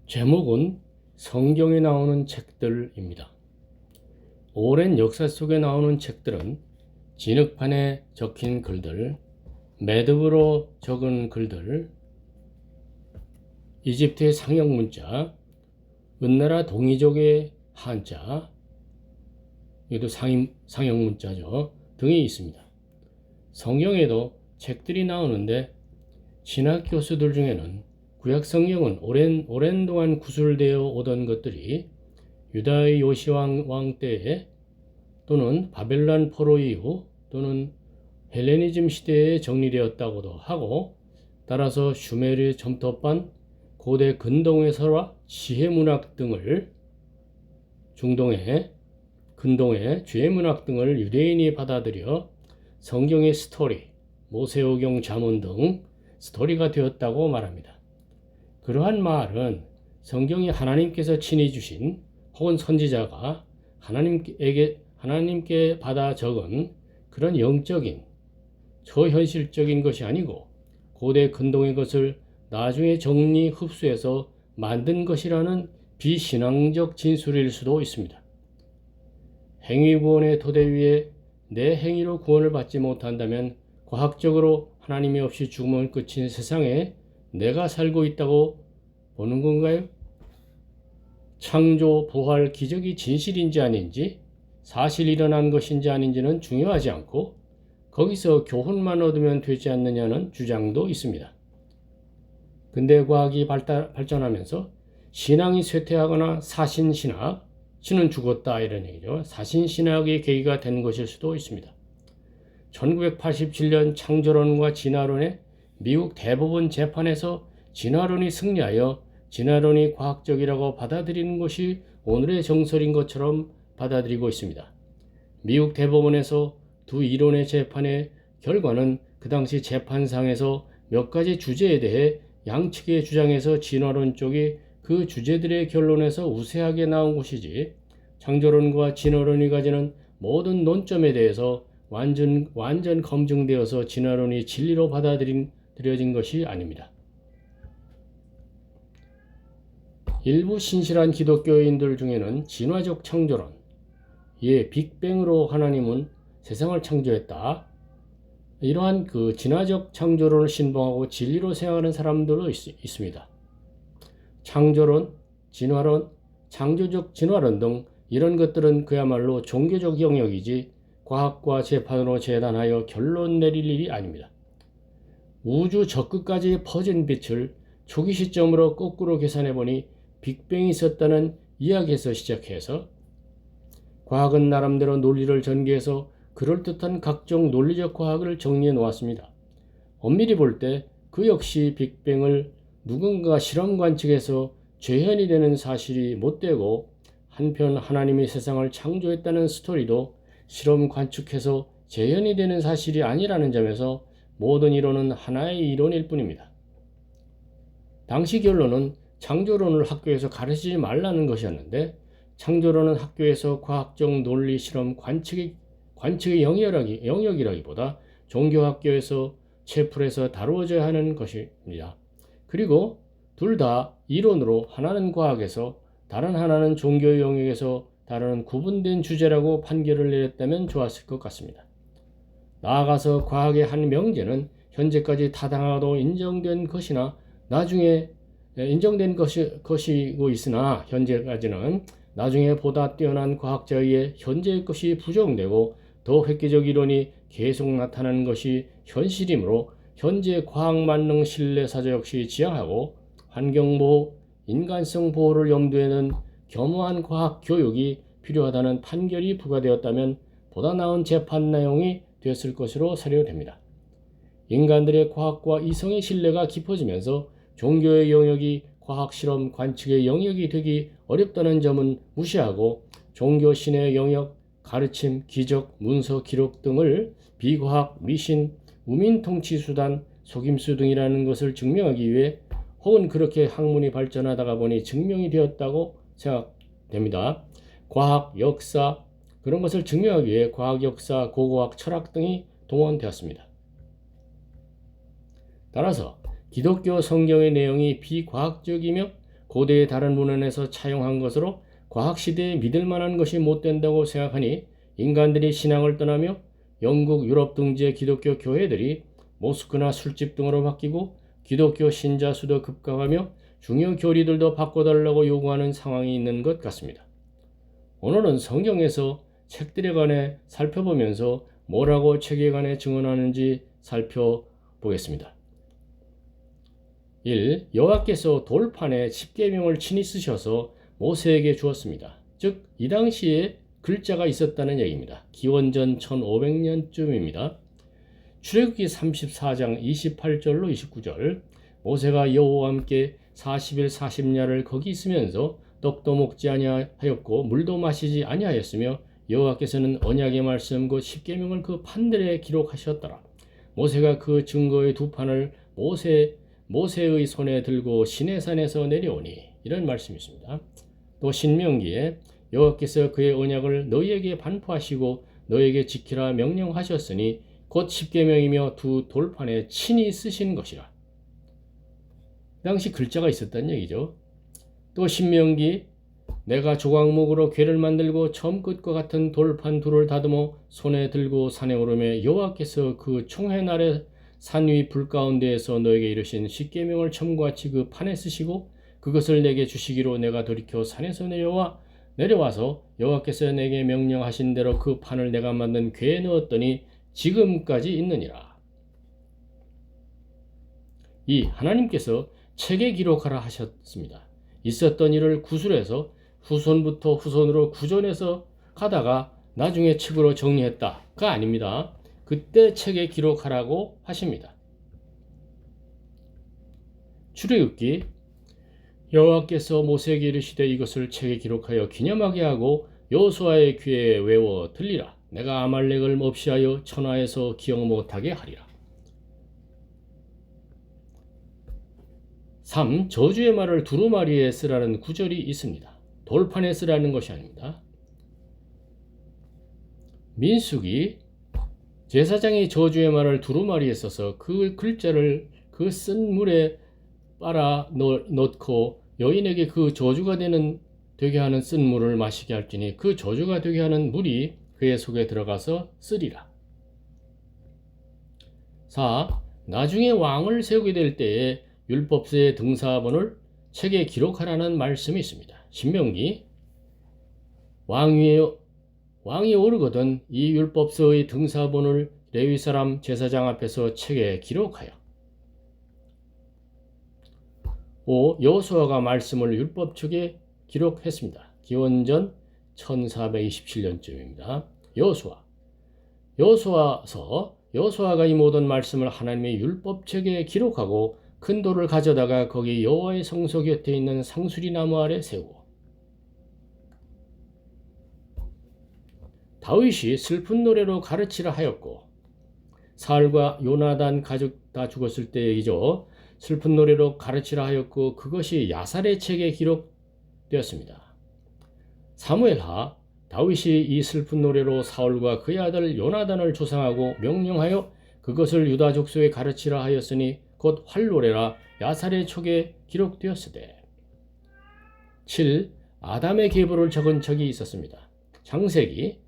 제목은 성경에 나오는 책들입니다. 오랜 역사 속에 나오는 책들은 진흙판에 적힌 글들, 매듭으로 적은 글들, 이집트의 상형 문자, 은나라 동이족의 한자, 이것도 상형 문자죠, 등이 있습니다. 성경에도 책들이 나오는데 신학 교수들 중에는 구약 성경은 오랜 동안 구술되어 오던 것들이 유다의 요시왕 왕 때에 또는 바벨론 포로 이후 또는 헬레니즘 시대에 정리되었다고도 하고, 따라서 슈메르 점토반, 고대 근동의 설화, 지혜문학 등을 중동의 근동의 죄문학 등을 유대인이 받아들여 성경의 스토리, 모세오경 잠언 등 스토리가 되었다고 말합니다. 그러한 말은 성경이 하나님께서 친히 주신 혹은 선지자가 하나님께 받아 적은 그런 영적인 초현실적인 것이 아니고 고대 근동의 것을 나중에 정리 흡수해서 만든 것이라는 비신앙적 진술일 수도 있습니다. 행위구원의 토대 위에 내 행위로 구원을 받지 못한다면 과학적으로 하나님이 없이 죽음은 끝인 세상에 내가 살고 있다고 보는 건가요? 창조, 부활, 기적이 진실인지 아닌지, 사실 일어난 것인지 아닌지는 중요하지 않고 거기서 교훈만 얻으면 되지 않느냐는 주장도 있습니다. 근대과학이 발전하면서 신앙이 쇠퇴하거나 사신신학, 신은 죽었다 이런 얘기죠. 사신신학의 계기가 된 것일 수도 있습니다. 1987년 창조론과 진화론의 미국 대법원 재판에서 진화론이 승리하여 진화론이 과학적이라고 받아들이는 것이 오늘의 정설인 것처럼 받아들이고 있습니다. 미국 대법원에서 두 이론의 재판의 결과는 그 당시 재판상에서 몇 가지 주제에 대해 양측의 주장에서 진화론 쪽이 그 주제들의 결론에서 우세하게 나온 것이지, 창조론과 진화론이 가지는 모든 논점에 대해서 완전 검증되어서 진화론이 진리로 받아들여진 것이 아닙니다. 일부 신실한 기독교인들 중에는 진화적 창조론, 빅뱅으로 하나님은 세상을 창조했다, 이러한 진화적 창조론을 신봉하고 진리로 생각하는 사람들도 있습니다. 창조론, 진화론, 창조적 진화론 등 이런 것들은 그야말로 종교적 영역이지 과학과 재판으로 재단하여 결론 내릴 일이 아닙니다. 우주 적끝까지 퍼진 빛을 초기 시점으로 거꾸로 계산해보니 빅뱅이 있었다는 이야기에서 시작해서 과학은 나름대로 논리를 전개해서 그럴듯한 각종 논리적 과학을 정리해 놓았습니다. 엄밀히 볼 때 그 역시 빅뱅을 누군가 실험 관측해서 재현이 되는 사실이 못되고, 한편 하나님이 세상을 창조했다는 스토리도 실험 관측해서 재현이 되는 사실이 아니라는 점에서 모든 이론은 하나의 이론일 뿐입니다. 당시 결론은 창조론을 학교에서 가르치지 말라는 것이었는데, 창조론은 학교에서 과학적 논리 실험 관측의 영역이라기보다 종교학교에서 채플에서 다루어져야 하는 것입니다. 그리고 둘 다 이론으로 하나는 과학에서 다른 하나는 종교 영역에서 다루는 구분된 주제라고 판결을 내렸다면 좋았을 것 같습니다. 나아가서 과학의 한 명제는 현재까지 타당하도 인정된 것이나 나중에 인정된 것이고 있으나 현재까지는 나중에 보다 뛰어난 과학자에 의해 현재의 것이 부정되고 더 획기적 이론이 계속 나타나는 것이 현실이므로 현재 과학 만능 신뢰 사조 역시 지향하고 환경보호, 인간성 보호를 염두에 둔 겸허한 과학 교육이 필요하다는 판결이 부과되었다면 보다 나은 재판 내용이 되었을 것으로 사료됩니다. 인간들의 과학과 이성의 신뢰가 깊어지면서 종교의 영역이 과학 실험 관측의 영역이 되기 어렵다는 점은 무시하고 종교 신의 영역, 가르침, 기적, 문서, 기록 등을 비과학, 미신, 우민 통치 수단, 속임수 등이라는 것을 증명하기 위해 혹은 그렇게 학문이 발전하다가 보니 증명이 되었다고 생각됩니다. 과학, 역사 그런 것을 증명하기 위해 과학, 역사, 고고학, 철학 등이 동원되었습니다. 따라서 기독교 성경의 내용이 비과학적이며 고대의 다른 문헌에서 차용한 것으로 과학시대에 믿을 만한 것이 못 된다고 생각하니 인간들이 신앙을 떠나며 영국, 유럽 등지의 기독교 교회들이 모스크나 술집 등으로 바뀌고 기독교 신자 수도 급감하며 중요 교리들도 바꿔달라고 요구하는 상황이 있는 것 같습니다. 오늘은 성경에서 책들에 관해 살펴보면서 뭐라고 책에 관해 증언하는지 살펴보겠습니다. 1. 여호와께서 돌판에 십계명을 친히 쓰셔서 모세에게 주었습니다. 즉 이 당시에 글자가 있었다는 얘기입니다. 기원전 1500년쯤입니다. 출애굽기 34장 28절로 29절 모세가 여호와와 함께 40일 40야를 거기 있으면서 떡도 먹지 아니하였고 물도 마시지 아니하였으며 여호와께서는 언약의 말씀 그 십계명을 그 판들에 기록하셨더라. 모세가 그 증거의 두 판을 모세의 손에 들고 시내산에서 내려오니 이런 말씀이 있습니다. 또 신명기에 여호와께서 그의 언약을 너희에게 반포하시고 너희에게 지키라 명령하셨으니 곧 십계명이며 두 돌판에 친히 쓰신 것이라. 당시 글자가 있었다는 얘기죠. 또 신명기 내가 조각목으로 궤를 만들고 처음 끝과 같은 돌판 둘을 다듬어 손에 들고 산에 오르며 여호와께서 그 총회 날에 산 위 불 가운데에서 너에게 이르신 십계명을 처음같이 그 판에 쓰시고 그것을 내게 주시기로 내가 돌이켜 산에서 내려와서 여호와께서 내게 명령하신 대로 그 판을 내가 만든 궤에 넣었더니 지금까지 있느니라. 2. 하나님께서 책에 기록하라 하셨습니다. 있었던 일을 구술해서 후손부터 후손으로 구전해서 가다가 나중에 책으로 정리했다가 아닙니다. 그때 책에 기록하라고 하십니다. 출애굽기 여호와께서 모세에게 이르시되 이것을 책에 기록하여 기념하게 하고 여호수아의 귀에 외워 들리라. 내가 아말렉을 몹시하여 천하에서 기억 못하게 하리라. 3. 저주의 말을 두루마리에 쓰라는 구절이 있습니다. 돌판에 쓰라는 것이 아닙니다. 민수기 제사장이 저주의 말을 두루마리에 써서 그 글자를 그 쓴 물에 빨아 넣고 여인에게 그 저주가 되게 하는 쓴 물을 마시게 할지니 그 저주가 되게 하는 물이 그의 속에 들어가서 쓰리라. 4. 나중에 왕을 세우게 될 때에 율법서의 등사본을 책에 기록하라는 말씀이 있습니다. 신명기 왕이 오르거든 이 율법서의 등사본을 레위 사람 제사장 앞에서 책에 기록하여 5. 여호수아가 말씀을 율법책에 기록했습니다. 기원전 1427년쯤입니다. 여호수아가 이 모든 말씀을 하나님의 율법책에 기록하고 큰 돌을 가져다가 거기 여호와의 성소 곁에 있는 상수리 나무 아래 세우고 다윗이 슬픈 노래로 가르치라 하였고 사울과 요나단 가족 다 죽었을 때 얘기죠. 슬픈 노래로 가르치라 하였고 그것이 야살의 책에 기록되었습니다. 사무엘하 다윗이 이 슬픈 노래로 사울과 그의 아들 요나단을 조상하고 명령하여 그것을 유다 족속에 가르치라 하였으니 곧 활노래라 야살의 촉에 기록되었으되 7. 아담의 계보를 적은 책이 있었습니다. 창세기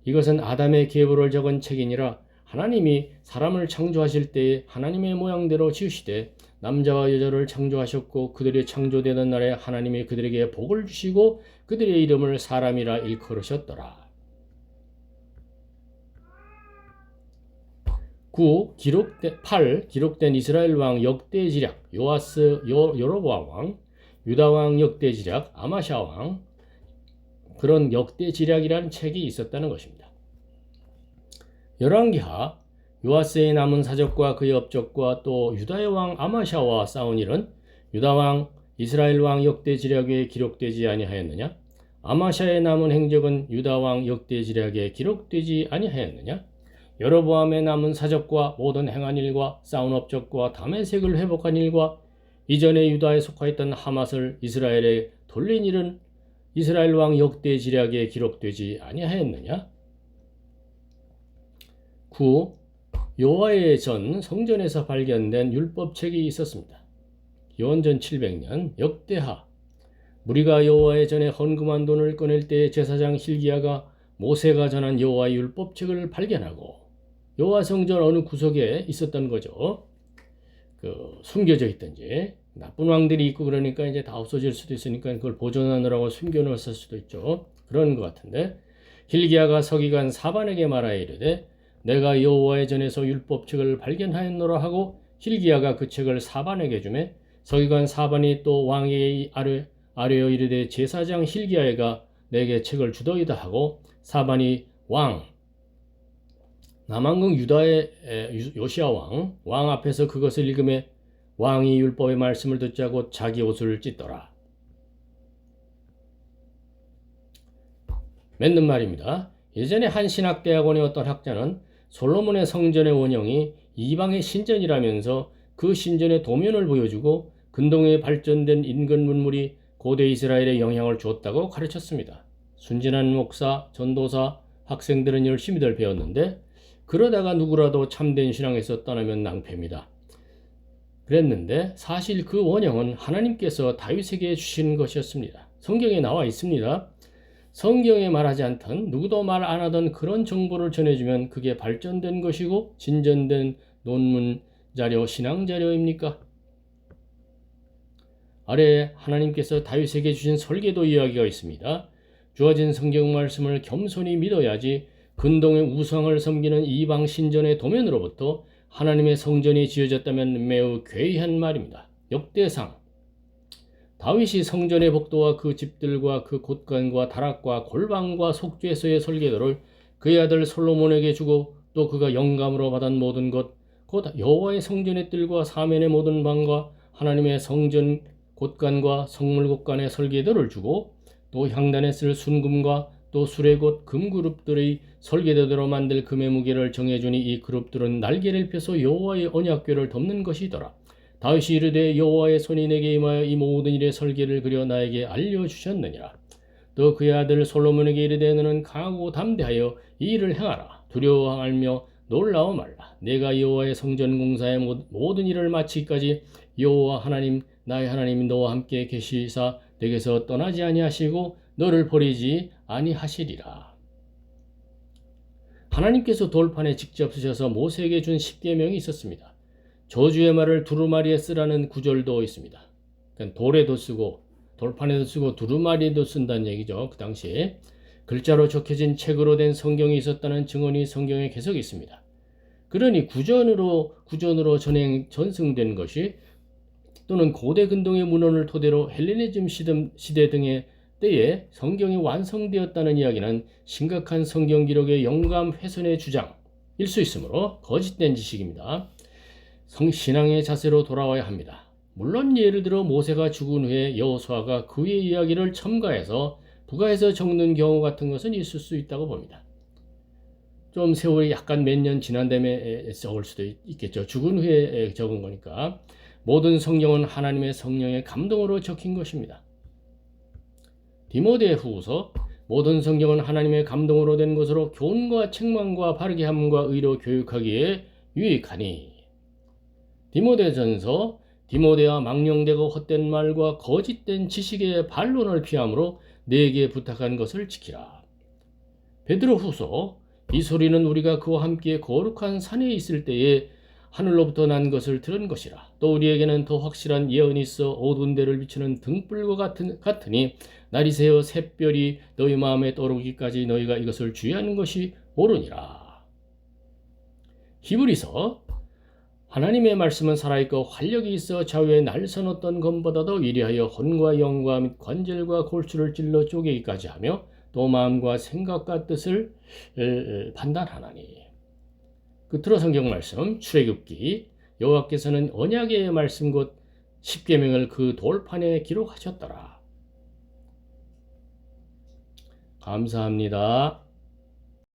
이것은 아담의 계보를 적은 책이니라 하나님이 사람을 창조하실 때에 하나님의 모양대로 지으시되 남자와 여자를 창조하셨고 그들이 창조되는 날에 하나님이 그들에게 복을 주시고 그들의 이름을 사람이라 일컬으셨더라. 8. 기록된 이스라엘 왕 역대 지략 여로보암 왕 유다 왕 역대 지략 아마샤 왕 그런 역대 지략이라는 책이 있었다는 것입니다. 열왕기하 요아스의 남은 사적과 그의 업적과 또 유다의 왕 아마샤와 싸운 일은 유다 왕 이스라엘 왕 역대 지략에 기록되지 아니하였느냐? 아마샤의 남은 행적은 유다 왕 역대 지략에 기록되지 아니하였느냐? 여로보암의 남은 사적과 모든 행한 일과 싸운 업적과 다메섹을 회복한 일과 이전에 유다에 속하였던 하맛을 이스라엘에 돌린 일은 이스라엘 왕 역대 지략에 기록되지 아니하였느냐? 9. 여호와의 전 성전에서 발견된 율법책이 있었습니다. 기원전 700년 역대하 무리가 여호와의 전에 헌금한 돈을 꺼낼 때 제사장 hil기야가 모세가 전한 여호와의 율법책을 발견하고 여호와 성전 어느 구석에 있었던 거죠. 숨겨져 있든지 나쁜 왕들이 있고 그러니까 이제 다 없어질 수도 있으니까 그걸 보존하느라고 숨겨놓았을 수도 있죠. 그런 것 같은데 hil기야가 서기관 사반에게 말하여 이르되 내가 여호와의 전에서 율법책을 발견하였노라 하고 hil기야가 그 책을 사반에게 주매 서기관 사반이 또 왕에게 아뢰어 이르되 제사장 hil기야가 내게 책을 주더이다 하고 사반이 남왕국 유다의 요시야 왕 앞에서 그것을 읽음에 왕이 율법의 말씀을 듣자 곧 자기 옷을 찢더라. 맞는 말입니다. 예전에 한 신학대학원의 어떤 학자는 솔로몬의 성전의 원형이 이방의 신전이라면서 그 신전의 도면을 보여주고 근동에 발전된 인근 문물이 고대 이스라엘에 영향을 주었다고 가르쳤습니다. 순진한 목사, 전도사, 학생들은 열심히들 배웠는데 그러다가 누구라도 참된 신앙에서 떠나면 낭패입니다. 그랬는데 사실 그 원형은 하나님께서 다윗에게 주신 것이었습니다. 성경에 나와 있습니다. 성경에 말하지 않던 누구도 말 안 하던 그런 정보를 전해주면 그게 발전된 것이고 진전된 논문 자료, 신앙 자료입니까? 아래에 하나님께서 다윗에게 주신 설계도 이야기가 있습니다. 주어진 성경 말씀을 겸손히 믿어야지 근동의 우상을 섬기는 이방 신전의 도면으로부터 하나님의 성전이 지어졌다면 매우 괴이한 말입니다. 역대상 다윗이 성전의 복도와 그 집들과 그 곳간과 다락과 골방과 속죄소의 설계도를 그의 아들 솔로몬에게 주고 또 그가 영감으로 받은 모든 것 곧 여호와의 성전의 뜰과 사면의 모든 방과 하나님의 성전 곳간과 성물 곳간의 설계도를 주고 또 향단에 쓸 순금과 또 수레곶 금그룹들의 설계도대로 만들 금의 무게를 정해주니 이 그룹들은 날개를 펴서 여호와의 언약궤를 덮는 것이더라. 다윗이 이르되 여호와의 손이 내게 임하여 이 모든 일의 설계를 그려 나에게 알려주셨느니라. 또 그의 아들 솔로몬에게 이르되 너는 강하고 담대하여 이 일을 행하라. 두려워하며 놀라워 말라. 내가 여호와의 성전 공사의 모든 일을 마치기까지 여호와 하나님 나의 하나님이 너와 함께 계시사 내게서 떠나지 아니하시고 너를 버리지 아니하시리라. 하나님께서 돌판에 직접 쓰셔서 모세에게 준 10계명이 있었습니다. 저주의 말을 두루마리에 쓰라는 구절도 있습니다. 그러니까 돌에도 쓰고 돌판에도 쓰고 두루마리에도 쓴다는 얘기죠. 그 당시에 글자로 적혀진 책으로 된 성경이 있었다는 증언이 성경에 계속 있습니다. 그러니 구전으로 전승된 것이 또는 고대 근동의 문헌을 토대로 헬레니즘 시대 등의 때에 성경이 완성되었다는 이야기는 심각한 성경 기록의 영감 훼손의 주장일 수 있으므로 거짓된 지식입니다. 신앙의 자세로 돌아와야 합니다. 물론 예를 들어 모세가 죽은 후에 여호수아가 그의 이야기를 첨가해서 부가해서 적는 경우 같은 것은 있을 수 있다고 봅니다. 좀 세월이 약간 몇 년 지난 다음에 적을 수도 있겠죠. 죽은 후에 적은 거니까. 모든 성경은 하나님의 성령의 감동으로 적힌 것입니다. 디모데 후서 모든 성경은 하나님의 감동으로 된 것으로 교훈과 책망과 바르게 함과 의로 교육하기에 유익하니. 디모데전서 디모데와 망령되고 헛된 말과 거짓된 지식의 반론을 피하므로 내게 부탁한 것을 지키라. 베드로 후서 이 소리는 우리가 그와 함께 거룩한 산에 있을 때에 하늘로부터 난 것을 들은 것이라. 또 우리에게는 더 확실한 예언이 있어 어두운 데를 비추는 등불과 같으니 날이 새어 샛별이 너희 마음에 떠오르기까지 너희가 이것을 주의하는 것이 옳으니라. 히브리서 하나님의 말씀은 살아있고 활력이 있어 좌우에 날선 어떤 검보다도 위리하여 혼과 영과 및 관절과 골수를 찔러 쪼개기까지 하며 또 마음과 생각과 뜻을 판단하나니. 끝으로 성경 말씀 출애굽기 여호와께서는 언약의 말씀 곧 십계명을 그 돌판에 기록하셨더라. 감사합니다.